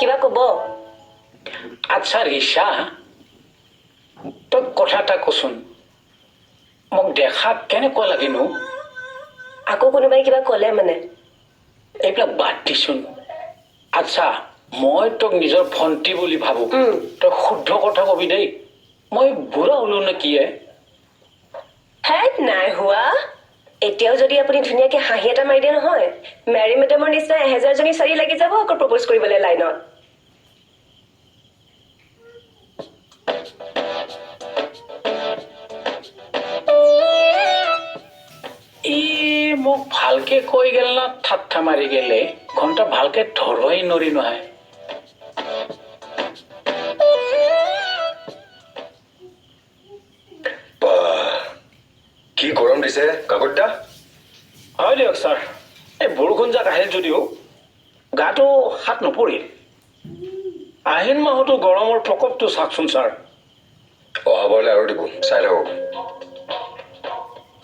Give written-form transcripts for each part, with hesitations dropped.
কিবা কব? আচ্ছা ৰিচা, তই কথা এটা কচোন, মোক দেখাত কেনেকুৱা লাগেনো? আকৌ কোনোবাই কিবা কলে মানে? এইবিলাক বাদ দিচোন। আচ্ছা, মই তোক নিজৰ ভণ্টি বুলি ভাবো, তই শুদ্ধ কথা কবি দেই। মই বুঢ়া হলো নে কি? হেই নাই হোৱা। এতিয়াও যদি আপুনি ধুনীয়াকে হাঁহি এটা মাৰি দিয়ে নহয়, মেৰী মেডামৰ নিচিনা 1000জনী ছোৱালী লাগি যাব আকৌ প্ৰপ'জ কৰিবলৈ লাইনত। ই মোক ভালকে কৈ গেল না ঠাট্টা মাৰি গেলে, ঘণ্টা ভালকে ধৰবই নৰি নহয়। কি গৰম দিছে কাকতদা? হয় দিয়ক ছাৰ, এই বৰষুণ যাক আহিল যদিও গাটো হাত নপৰিল। আহিন মাহতো গৰমৰ প্ৰকোপটো চাওকচোন ছাৰ। অহাবাৰলৈ আৰু দিব, চাই থাকক।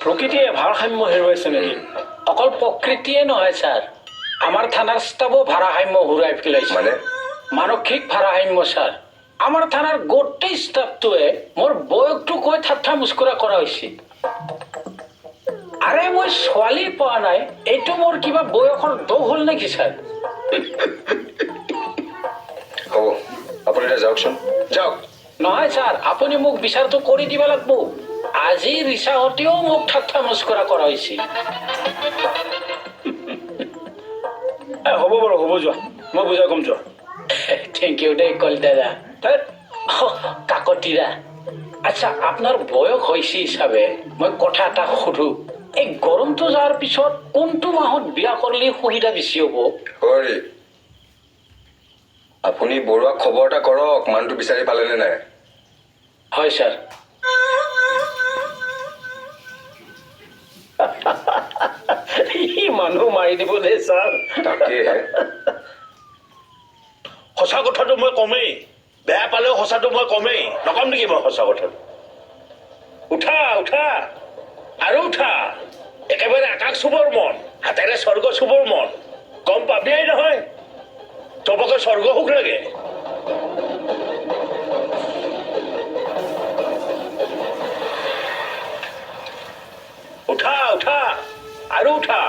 প্ৰকৃতিয়ে ভাৰসাম্য হেৰুৱাইছে নেকি? অকল প্ৰকৃতিয়ে নহয় ছাৰ, আমাৰ থানাৰ ষ্টাফো ভাৰসাম্য হেৰুৱাই পেলাইছে। মানে? মানসিক ভাৰসাম্য ছাৰ। আমাৰ থানাৰ গোটেই ষ্টাফটোৱে মোৰ বয়সটো কৈ ঠাট্টা মুস্কুৰা কৰা হৈছে। আৰে মই ছোৱালী পোৱা নাই, এইটো মোৰ কিবা বয়সৰ দোষ হ'ল নেকি ছাৰ? হ'ব, আপুনি এতিয়া যাওকচোন, যাওক। নহয় ছাৰ, আপুনি মোক বিচাৰটো কৰি দিব লাগিব। আজি ৰিচাহঁতেও মোক ঠাট্টা মুস্কুৰা কৰা হৈছে। হ'ব বাৰু, হ'ব, যোৱা, মই বুজাই কম, যোৱা। থেংক ইউ দেই কলিতাদা, কাকতিৰা। আচ্ছা, আপোনাৰ বয়স হৈছে হিচাপে মই কথা এটা সোধো, এই গৰমটো যোৱাৰ পিছত কোনটো মাহত বিয়া কৰিলে সুবিধা বেছি হ'ব? হৰি, আপুনি বৰুৱাক খবৰ এটা কৰক, মানুহটো বিচাৰি পালেনে নাই? হয় ছাৰ। ই মানুহ মাৰি দিব দেই ছাৰ। তাকেহে। সঁচা কথাটো মই কমেই, বেয়া পালেও সঁচাটো মই কমেই, নকম নেকি মই সঁচা কথাটো? উঠা উঠা আৰু উঠা, একেবাৰে আকাশ চুবৰ মন, হাতেৰে স্বৰ্গ চুবৰ মন, গম পাবিয়েই নহয়, চবকে স্বৰ্গ সুখ লাগে। উঠা উঠা আৰু উঠা,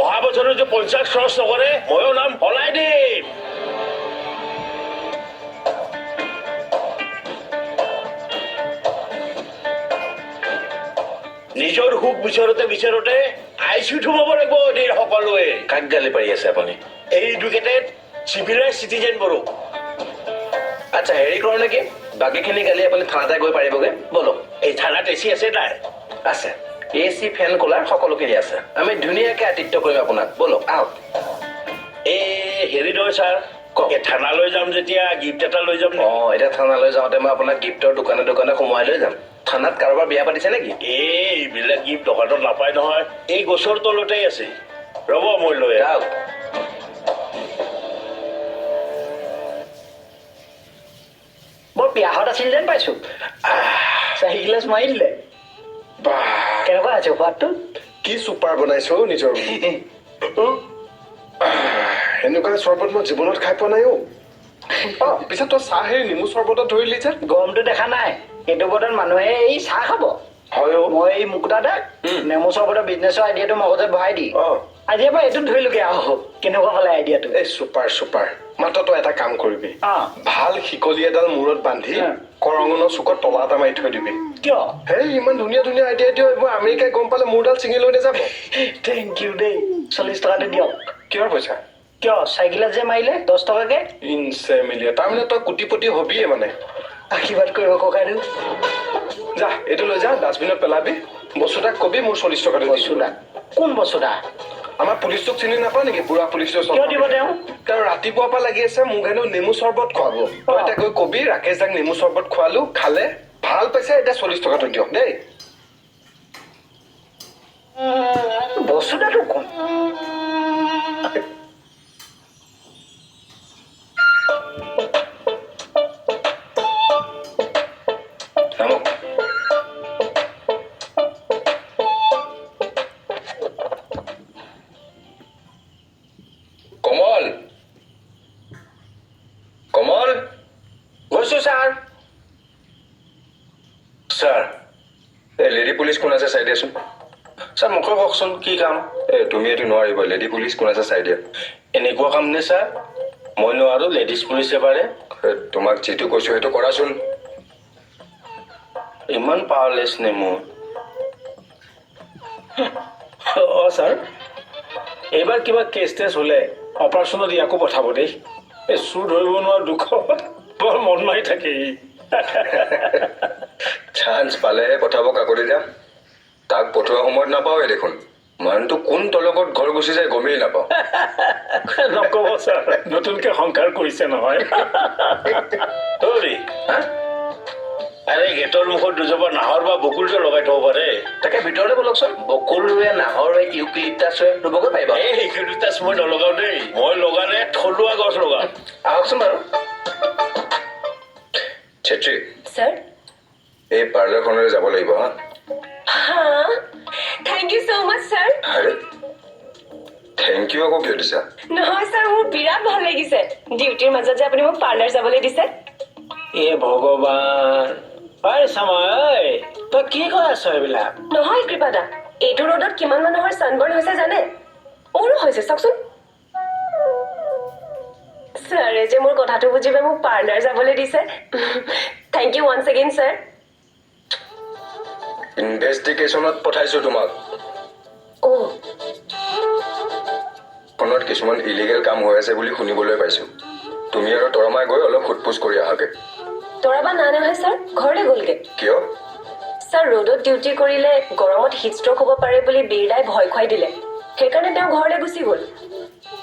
অহা বছৰে যে 50 ক্ৰছ নকৰে, ময়ো নাম সলাই দিম। নিজৰ সুখ বিচাৰোতে বিচাৰোতে আইচিউত সোমাব লাগিব এদিন সকলোৱে। কাক গালি পাৰি আছে আপুনি? এই এডুকেটেড চিভিলাইজ চিটিজেন বোৰক। আচ্ছা, হেৰি কৰোঁ নেকি, বাকীখিনি গালি আপুনি থানাতে গৈ পাৰিবগৈ, বলক। এই থানাত এচি আছে নাই? আছে, AC, ফেন, কুলাৰ সকলোখিনি আছে। আমি ধুনীয়াকৈ আতিথ্য কৰিম আপোনাক, বলক আহক। এই হেৰি নহয় ছাৰ, এই থানালৈ যাম যেতিয়া গিফ্ট এটা লৈ যাম নেকি? এতিয়া থানালৈ যাওঁতে মই আপোনাক গিফ্টৰ দোকানে দোকানে সোমোৱাই লৈ যাম। থানাত কাৰোবাৰ বিয়া পাতিছে নেকি? এইবিলাক গিফ্ট দোকানত নাপায় নহয়, এই গছৰ তলতেই আছে, ৰ'ব মই লৈ যাওক। বৰ বিয়াহত আছিল যেন পাইছো। চাহি গিলাচ মাৰি দিলে। কেনেকুৱা আছে সোৱাদটো? কি চুপাৰ বনাইছো নিজৰ এনেকুৱা চৰবত মই জীৱনত খাই পোৱা নাই। পিছত তই চাহ হেৰি নেমু চৰবতত ধৰিলি যে? গৰমটো দেখা নাই, এইটো বতৰত মানুহে এই চাহ খাব। হয় মই এই মুকুতা দাক নেমু চৰবতৰ বিজনেছৰ আইডিয়াটো মগজত ভৰাই দি আজিৰ পৰা এইটো ধৰিলোগে আহো। কেনেকুৱা হ'লে আইডিয়াটো? এই চুপাৰ চুপাৰ। মাত্ৰ তই এটা কাম কৰিবি, ভাল শিকলি এডাল মূৰত বান্ধি কৰঙনৰ চুকত তলা এটা মাৰি থৈ দিবি। কিয়? হেই ইমান ধুনীয়া ধুনীয়া আইডিয়া দিয়, এইবোৰ আমেৰিকাই গম পালে মূৰডাল ছিঙি লৈ নাযাব। থেংক ইউ দেই, 40 টকাটো দিয়ক। কিহৰ পইচা? কিয়, চাইকেলত যে মাৰিলে 10 টকাকে। ইনচে মিলিয়ে, তাৰমানে তই কোটিপতি হবিয়ে মানে। আশীৰ্বাদ কৰিব ককাইদেউ। যা, এইটো লৈ যা, ডাষ্টবিনত পেলাবি। বস্তুটাক কবি মোৰ 40 টকাটো বস্তুদা? কোন বস্তুদা? আমাৰ পুলিচটোক চিনি নাপাওঁ নেকি? বুঢ়া পুলিচটো কিয় দিব তেওঁ? তেওঁ ৰাতিপুৱাৰ পৰা লাগি আছে মোক হেনো নেমু চৰবত খুৱাব। তই এতিয়া গৈ কবি ৰাকেশ দাক নেমু চৰবত খোৱালো, খালে, ভাল পাইছে, এতিয়া 40 টকাটো দিয়ক দেই। বস্তুদাটো কোন? কমল, পুলিচ কোন আছে চাই দিয়াচোন ছাৰ মোকে কওকচোন কি কাম তুমি এইটো নোৱাৰিবা লেডি পুলিচ কোন আছে চাই দিয়া এনেকুৱা কাম নে ছাৰ মই নোৱাৰো লেডিজ পুলিচে পাৰে তোমাক যিটো কৈছো সেইটো কৰাচোন ইমান পাৱাৰলেছ নে মোৰ ছাৰ এইবাৰ কিবা কেছ টেছ হ'লে অপাৰেশ্যনত ইয়াকো পঠাব দেই এই চুৰ ধৰিব নোৱাৰা দুখত বৰ মন মাৰি থাকে ই চান্স পালেহে পঠাব কাকতি দিয়া তাক পঠোৱা সময়ত নাপাওঁৱে দেখোন মানুহটো কোন তলকত ঘৰ গুচি যায় গমেই নাপাওঁ নক'ব ছাৰ নতুনকৈ সংসাৰ কৰিছে নহয় হৰি আৰে গেটৰ মুখত দুজোপা নাহৰ বা বকুলটো লগাই থব পাৰে তাকে ভিতৰতে বলকচোন বকুল ৰুৱে নাহৰ ৰুৱে ইউক্লিপটাছ ৰুৱে ৰুবগৈ পাৰিব এই সেইখিনি তাচ মই নলগাও দেই মই লগালে থলুৱা গছ লগাম আহকচোন বাৰু ছেত্ৰী ছাৰ এই পাৰ্লাৰখনলৈ যাব লাগিব হা হা thank you so' much sir আৰে থেংক ইউ আকৌ কিয় দিছা নহয় ছাৰ মোৰ বিৰাট ভাল লাগিছে ডিউটিৰ মাজত যে আপুনি মোক পাৰ্লাৰ যাবলৈ দিছে এ ভগৱান ঐ চামা ঐ তই কি কৈ আছ এইবিলাক নহয় কৃপাদা এইটো ৰ'দত কিমান মানুহৰ ছানবাৰ্ণ হৈছে জানে মোৰো হৈছে চাওকচোন ছাৰে যে মোৰ কথাটো বুজি পাই মোক পাৰ্লাৰ যাবলৈ দিছে thank you once again sir ইনভেষ্টিগেশ্যনত পঠাইছো তোমাক অ' ফোনত কিছুমান ইলিগেল কাম হৈ আছে বুলি শুনিবলৈ পাইছো তুমি আৰু তৰমাই গৈ অলপ সোধপোছ কৰি আহাগে তৰাবা না নহয় ছাৰ ঘৰলৈ গ'লগে কিয় ছাৰ ৰ'দত ডিউটি কৰিলে গৰমত হিট ষ্ট্ৰক হ'ব পাৰে বুলি বীৰদাই ভয় খুৱাই দিলে সেইকাৰণে তেওঁ ঘৰলৈ গুচি গ'ল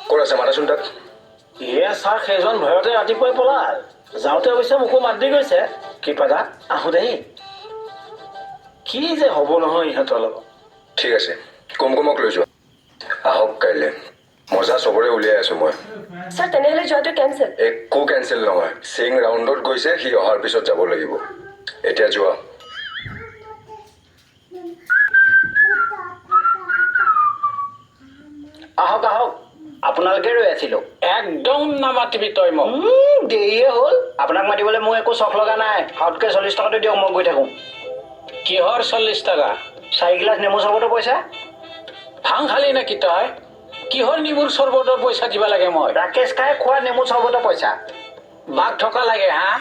ক'ত আছে মাতাচোন তাক এয়া ছাৰ সেইজন ভয়তে ৰাতিপুৱাই পলাল যাওঁতে অৱশ্যে মোকো মাত দি গৈছে কৃপাদা আহোঁ দেই কি যে হ'ব নহয় ইহঁতৰ লগত ঠিক আছে কুমকুমক লৈ যোৱা আহক কাইলৈ মজা চবৰে উলিয়াই আছো মই ছাৰ তেনেহ'লে যোৱাটো কেঞ্চেল একো কেঞ্চেল নহয় সিং ৰাউণ্ডত গৈছে সি অহাৰ পিছত যাব লাগিব এতিয়া যোৱা আহক আহক আপোনালোকে ৰৈ আছিলো একদম নামাতিবি তই মোক দেৰিয়ে হ'ল আপোনাক মাতিবলৈ মোৰ একো চখ লগা নাই সাতকৈ 40 টকাটো দিয়ক মই গৈ থাকোঁ কিহৰ 40 টকা 4 গিলাচ নেমু চৰবতৰ পইচা ভাং খালি নেকি তই কিহৰ নেমুৰ চৰবতৰ পইচা দিব লাগে মই ৰাকেশ খাই খোৱা নেমু চৰবতৰ পইচা বাঘ থকা লাগে হা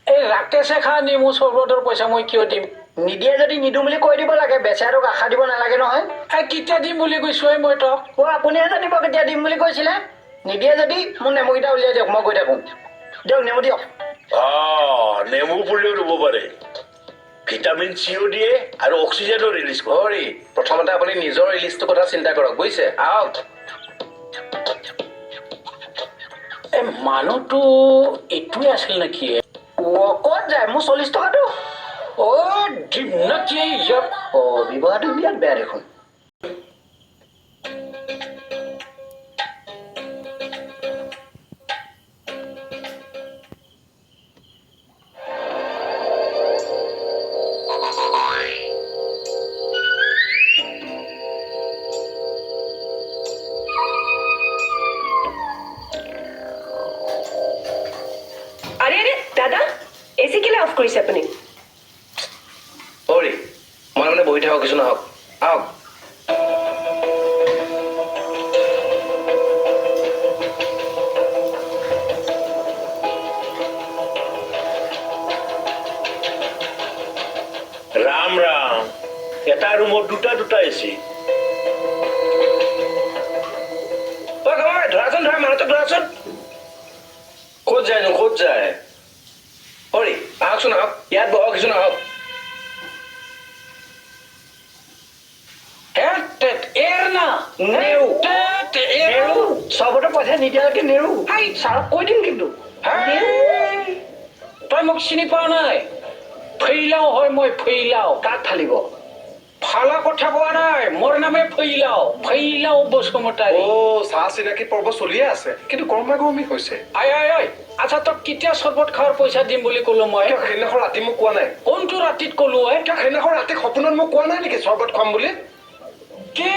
এই ৰাকেশে খোৱা নেমু চৰবতৰ পইচা মই কিয় দিম নিদিয়ে যদি নিদিওঁ বুলি কৈ দিব লাগে বেচাৰটোক আশা দিব নালাগে নহয় কেতিয়া দিম বুলি কৈছোঁ মই তক আপুনিহে জানিব কেতিয়া দিম বুলি কৈছিলে নিদিয়ে যদি মোৰ নেমুকেইটা উলিয়াই দিয়ক মই গৈ থাকোঁ দিয়ক নেমু দিয়ক নেমু পুলিও ৰুব পাৰে ভিটামিন চিও দিয়ে আৰু অক্সিজেনো ৰিলিজ কৰে হৰি প্ৰথমতে আপুনি নিজৰ ৰিলিজটোৰ কথা চিন্তা কৰক বুজিছে আহক এই মানুহটো এইটোৱে আছিল নেকি ক'ত যায় মোৰ 40 টকাটো দিম নেকি ব্যৱহাৰটো বিৰাট বেয়া দেখোন আৰে আৰে দাদা এচি কেলে অফ কৰিছে আপুনি হৰি মই মানে বহি থাকক কিছু নহওক আহক ৰাম ৰাম এটা ৰুমত দুটা এচি ধৰাচোন ধৰা মানুহটো ধৰাচোন ক'ত যায়নো ক'ত যায় হৰি আহকচোন আহক ইয়াত বহক কিছু নহওক চবতে পইচা নিদিয়ালৈকে নেৰো ছাৰক কৈ দিম কিন্তু তই মোক চিনি পোৱা নাই ফেইলাও হয় মই ফেইলাও কাক ফালিব ফালা কথা কোৱা নাই মোৰ নামে ফেইলাও বসুমতাৰী চাহ চিনাকি পৰ্ব চলিয়ে আছে কিন্তু গৰমা গৰমি হৈছে আই আচ্ছা তই কেতিয়া চৰ্বত খোৱাৰ পইচা দিম বুলি ক'লো মই সেইদিনাখন ৰাতি মোক কোৱা নাই কোনটো ৰাতিত ক'লো সেইদিনাখন ৰাতি সপোনত মোক কোৱা নাই নেকি চৰ্বত খুৱাম বুলি কি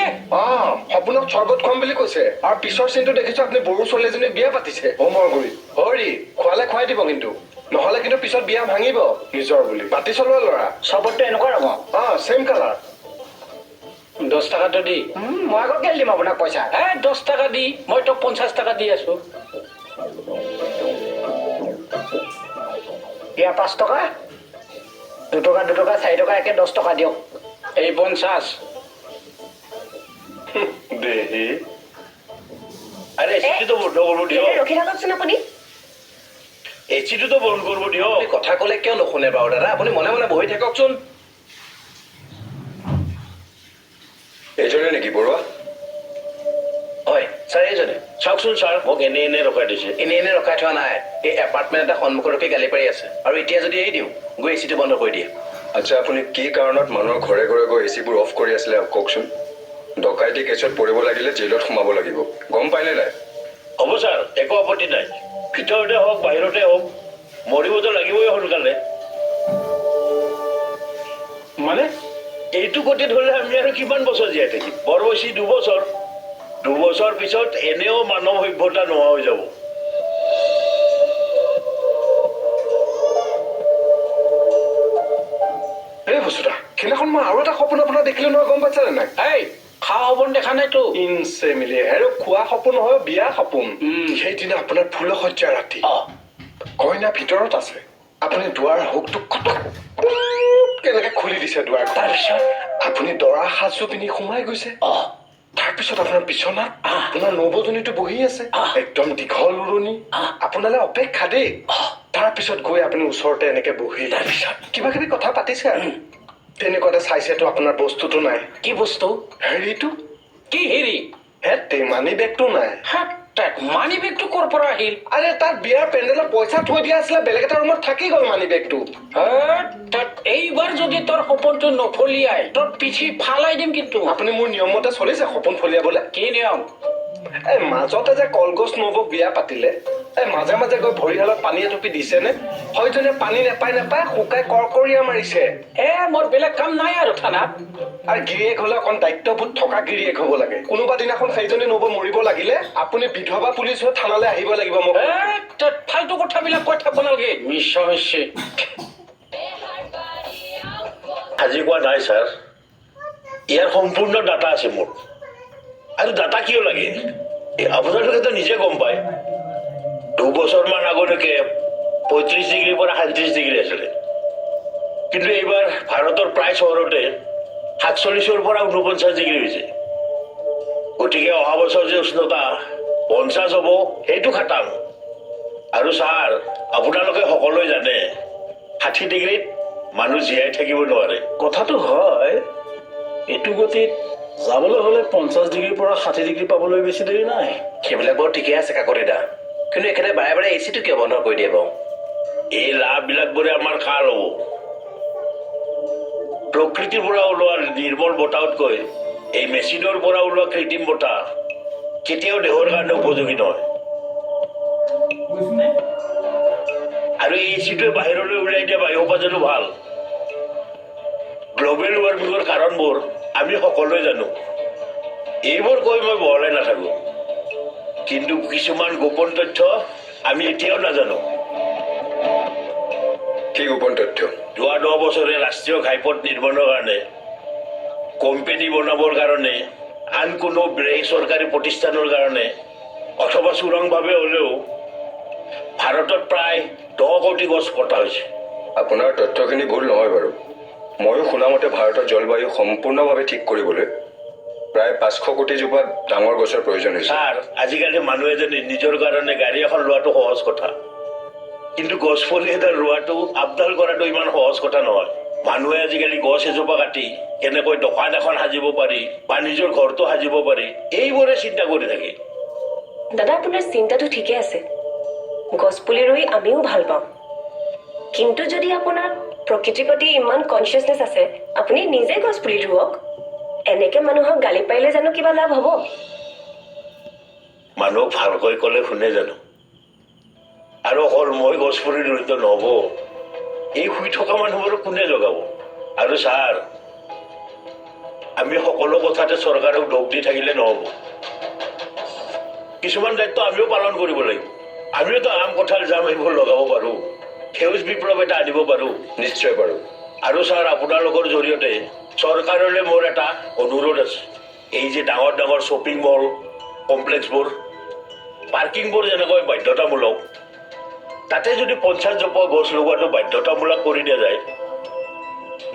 সপোনত চৰ্বত খুৱাম বুলি কৈছে আৰু পিছৰ চিনটো দেখিছো আপুনি বড়ো ছোৱালী এজনী বিয়া পাতিছে হোমৰ গুৰি হৰি খোৱালে খুৱাই দিব কিন্তু নহ'লে কিন্তু পিছত বিয়া ভাঙিব নিজৰ বুলি বাতি চলোৱা ল'ৰা চবতটো এনেকুৱা ৰঙৰ ছেম কালাৰ 10 টকাটো দি মই আকৌ কেলে দিম আপোনাক পইচা 10 টকা দি মই তোক 50 টকা দি আছো এয়া 5 টকা 2 টকা 2 টকা 4 টকা একে 10 টকা দিয়ক এই 50 দেহি আরে এচিটো বন্ধ করবো দিও এতিয়া ৰখি থাককচোন আপুনি এচিটো বন্ধ কৰবো দিও আপুনি কথা ক'লে কিয় নুশুনে বাৰু দাদা আপুনি মনে মনে বহি থাককচোন এইজনে নেকি বৰুৱা হয় ছাৰ এইজনে চাওকচোন ছাৰ মোক এনে এনে ৰখাই দিছে এনে ৰখাই থোৱা নাই এই এপাৰ্টমেণ্ট এটা সন্মুখত ৰখি গালি পাৰি আছে আৰু এতিয়া যদি এৰি দিওঁ গৈ এচিটো বন্ধ কৰি দিয়ে আচ্ছা আপুনি কি কাৰণত মানুহৰ ঘৰে ঘৰে গৈ এচিবোৰ অফ কৰি আছিলে কওকচোন ডকাইতি কেছত পৰিব লাগিলে জেলত সোমাব লাগিব গম পাইনে নাই হ'ব ছাৰ একো আপত্তি নাই ভিতৰতে হওক বাহিৰতে হওক মৰিবতো লাগিবই সোনকালে মানে এইটো গতিত হলে আমি আৰু কিমান বছৰ জীয়াই থাকিম বৰ বেছি 2 বছৰ 2 বছৰ পিছত এনেও মানৱ সভ্যতা নোহোৱা হৈ যাব এই বস্তুটা সেইদিনাখন মই আৰু এটা সপোন আপোনাৰ দেখিলো নহয় গম পাইছেনে নাই এই খাওয়া সপোন দেখা নাইতো ইনচে মিলি আৰু খোৱা সপোন নহয় বিয়া সপোন সেইদিনা আপোনাৰ ফুলসজ্জা ৰাতি কইনা ভিতৰত আছে আপুনি দুৱাৰ হুকটো কেনেকে খুলি দিছে দুৱাৰ তাৰপিছত আপুনি দৰা সাজযোৰ পিন্ধি সোমাই গৈছে তাৰপিছত আপোনাৰ বিচনাত আপোনাৰ নৱজনীটো বহি আছে একদম দীঘল উৰণি আপোনালৈ অপেক্ষা দেই তাৰপিছত গৈ আপুনি ওচৰতে এনেকে বহি তাৰপিছত কিবা কিবি কথা পাতিছে আৰু তেনেকুৱাতে চাইছেতো আপোনাৰ বস্তুটো নাই কি বস্তু হেৰিটো কি হেৰি হে মানি বেগটো নাই মানি বেগটো ক'ৰ পৰা আহিল আৰে তাৰ বিয়াৰ পেণ্ডেলত পইচা থৈ দিয়া আছিলে বেলেগ এটা ৰুমত থাকি গ'ল মানি বেগটো এইবাৰ যদি তোৰ সপোনটো নফলিয়াই তোৰ পিঠি ফালাই দিম কিন্তু আপুনি মোৰ নিয়ম মতে চলিছে সপোন ফলিয়াবলে কি নিয়ম এই মাজতে যে কলগছ নবৌক বিয়া পাতিলে এই মাজে মাজে গৈ ভৰিহালত পানী এটুপি দিছেনে হয়জনে পানী নেপাই শুকাই কৰকৰীয়া মাৰিছে মোৰ বেলেগ কাম নাই আৰু থানাত আৰু গিৰিয়েক হলে অকণ দায়িত্ববোধ থকা গিৰিয়েক হ'ব লাগে কোনোবা দিনাখন সেইজনী নবৌ মৰিব লাগিলে আপুনি বিধৱা পুলিচ হৈ থানালৈ আহিব লাগিব মোক ফাল্টু কথাবিলাক কৈ থাকিব নালাগে মিছা আজি কোৱা নাই ছাৰ ইয়াৰ সম্পূৰ্ণ ডাটা আছে মোৰ আৰু ডাটা কিয় লাগে আপোনালোকেতো নিজে গম পায় 2 বছৰমান আগলৈকে 35 ডিগ্ৰীৰ পৰা 37 ডিগ্ৰী আছিলে কিন্তু এইবাৰ ভাৰতৰ প্ৰায় চহৰতে 47ৰ পৰা 49 ডিগ্ৰী হৈছে গতিকে অহা বছৰ যে উষ্ণতা 50 হ'ব সেইটো খাটাং আৰু ছাৰ আপোনালোকে সকলোৱে জানে 60 ডিগ্ৰীত মানুহ জীয়াই থাকিব নোৱাৰে কথাটো হয় এইটো গতিত যাবলৈ হলে 50 ডিগ্ৰীৰ পৰা 60 ডিগ্ৰী পাবলৈ বেছি দেৰি নাই সেইবিলাক বাৰু ঠিকে আছে কাকতি দা কিন্তু একেবাৰে বাৰে বাৰে এচিটো কিয় বন্ধ কৰি দিয়ে বাৰু এই লাভবিলাক বোৰে আমাৰ কাৰ হ'ব প্ৰকৃতিৰ পৰা ওলোৱা নিৰ্মল বতাহতকৈ এই মেচিনৰ পৰা ওলোৱা কৃত্ৰিম বতাহ কেতিয়াও দেহৰ কাৰণে উপযোগী নহয় আৰু এই এচিটোৱে বাহিৰলৈ উলিয়াই দিয়া বায়ু পাজনো ভাল গ্ল'বেল ৱাৰ্মিঙৰ কাৰণবোৰ আমি সকলোৱে জানো এইবোৰ কৈ মই বহলাই নাথাকো কিন্তু কিছুমান গোপন তথ্য আমি এতিয়াও নাজানো কি গোপন তথ্য যোৱা 10 বছৰে ৰাষ্ট্ৰীয় ঘাইপথ নিৰ্মাণৰ কাৰণে কোম্পানী বনাবৰ কাৰণে আন কোনো চৰকাৰী প্ৰতিষ্ঠানৰ কাৰণে অথবা চোৰাংভাৱে হ'লেও ভাৰতত প্ৰায় 10 কোটি গছ কটা হৈছে আপোনাৰ তথ্যখিনি ভুল নহয় বাৰু ময়ো শুনামতে ভাৰতৰ জলবায়ু সম্পূৰ্ণভাৱে ঠিক কৰিবলৈ প্ৰায় 500 কোটি জোপা ডাঙৰ গছৰ প্ৰয়োজন হৈছে ছাৰ আজিকালি মানুহ এজনে নিজৰ কাৰণে গাড়ী এখন লোৱাটো সহজ কথা কিন্তু গছ পুলি এটা ৰোৱাটো আপডাল কৰাটো ইমান সহজ কথা নহয় মানুহে আজিকালি গছ এজোপা কাটি কেনেকৈ দোকান এখন সাজিব পাৰি বা নিজৰ ঘৰটো সাজিব পাৰি এইবোৰে চিন্তা কৰি থাকে দাদা আপোনাৰ চিন্তাটো ঠিকে আছে গছপুলি ৰুই আমিও ভাল পাওঁ কিন্তু যদি আপোনাৰ প্ৰকৃতিৰ প্ৰতি ইমান কনচিয়াছনেছ আছে আপুনি নিজে গছপুলি ৰুৱক এনেকে মানুহক গালি পাৰিলে জানো কিবা লাভ হ'ব মানুহক ভালকৈ ক'লে শুনে জানো আৰু অকল মই গছ পুলি ৰুইতো নহ'ব এই শুই থকা মানুহবোৰক কোনে জগাব আৰু ছাৰ আমি সকলো কথাতে চৰকাৰক দোষ দি থাকিলে নহ'ব কিছুমান দায়িত্ব আমিও পালন কৰিব লাগিব আমিওতো আম কঁঠাল জাম এইবোৰ লগাব পাৰোঁ সেউজ বিপ্লৱ এটা আনিব পাৰোঁ। নিশ্চয় বাৰু। আৰু ছাৰ আপোনালোকৰ জৰিয়তে চৰকাৰলৈ মোৰ এটা অনুৰোধ আছে। এই যে ডাঙৰ ডাঙৰ শ্বপিং মল কমপ্লেক্সবোৰ পাৰ্কিংবোৰ যেনেকৈ বাধ্যতামূলক, তাতে যদি 50 জোপা গছ লগোৱাটো বাধ্যতামূলক কৰি দিয়া যায়,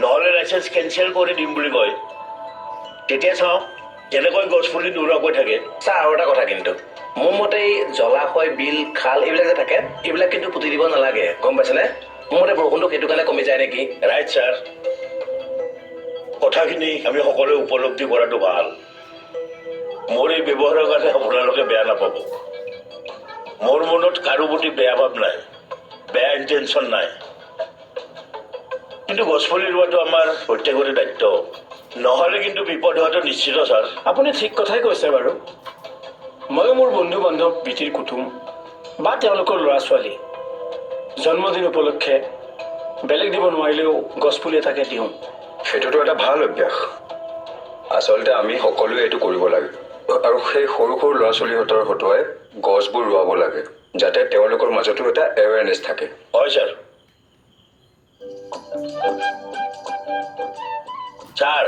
নহ'লে লাইচেঞ্চ কেঞ্চেল কৰি দিম বুলি কয়, তেতিয়া চাওঁ কেনেকৈ গছ পুলি নোৰোৱাকৈ থাকে। ছাৰ আৰু এটা কথা কিন্তু মোৰ মতে এই জলাশয় বিল খাল এইবিলাক যে থাকে এইবিলাক কিন্তু পুতি দিব নালাগে, গম পাইছেনে? মোৰ মতে বৰষুণটো সেইটো কাৰণে কমি যায় নেকি? ৰাইট ছাৰ, কথাখিনি আমি সকলোৱে উপলব্ধি কৰাটো ভাল। মোৰ এই ব্যৱহাৰৰ কাৰণে আপোনালোকে বেয়া নাপাব। মোৰ মনত কাৰো প্ৰতি বেয়া ভাৱ নাই, বেয়া ইণ্টেনশ্যন নাই। কিন্তু গছপুলি ৰোৱাটো আমাৰ প্ৰত্যেকৰে দায়িত্ব, নহ'লে কিন্তু বিপদ হোৱাটো নিশ্চিত ছাৰ। আপুনি ঠিক কথাই কৈছে বাৰু। ময়ো মোৰ বন্ধু বান্ধৱ বিটিৰ কুটুম বা তেওঁলোকৰ ল'ৰা ছোৱালী জন্মদিন উপলক্ষে বেলেগ দিব নোৱাৰিলেও গছপুলি এটাকে দিওঁ। সেইটোতো এটা ভাল অভ্যাস। আচলতে আমি সকলোৱে এইটো কৰিব লাগে আৰু সেই সৰু সৰু ল'ৰা ছোৱালীহঁতৰ হতুৱাই গছবোৰ ৰোৱাব লাগে, যাতে তেওঁলোকৰ মাজতো এটা এৱেৰনেছ থাকে। হয় ছাৰ। ছাৰ,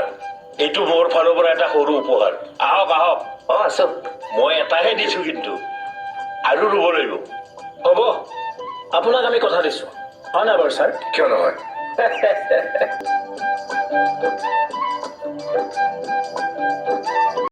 এইটো মোৰ ফালৰ পৰা এটা সৰু উপহাৰ। আহক আহক। অঁ আছো। মই এটাহে দিছোঁ কিন্তু আৰু ৰুব লাগিব। হ'ব, আপোনাক আমি কথা দিছোঁ, হয় নাই বাৰু ছাৰ? কিয় নহয়?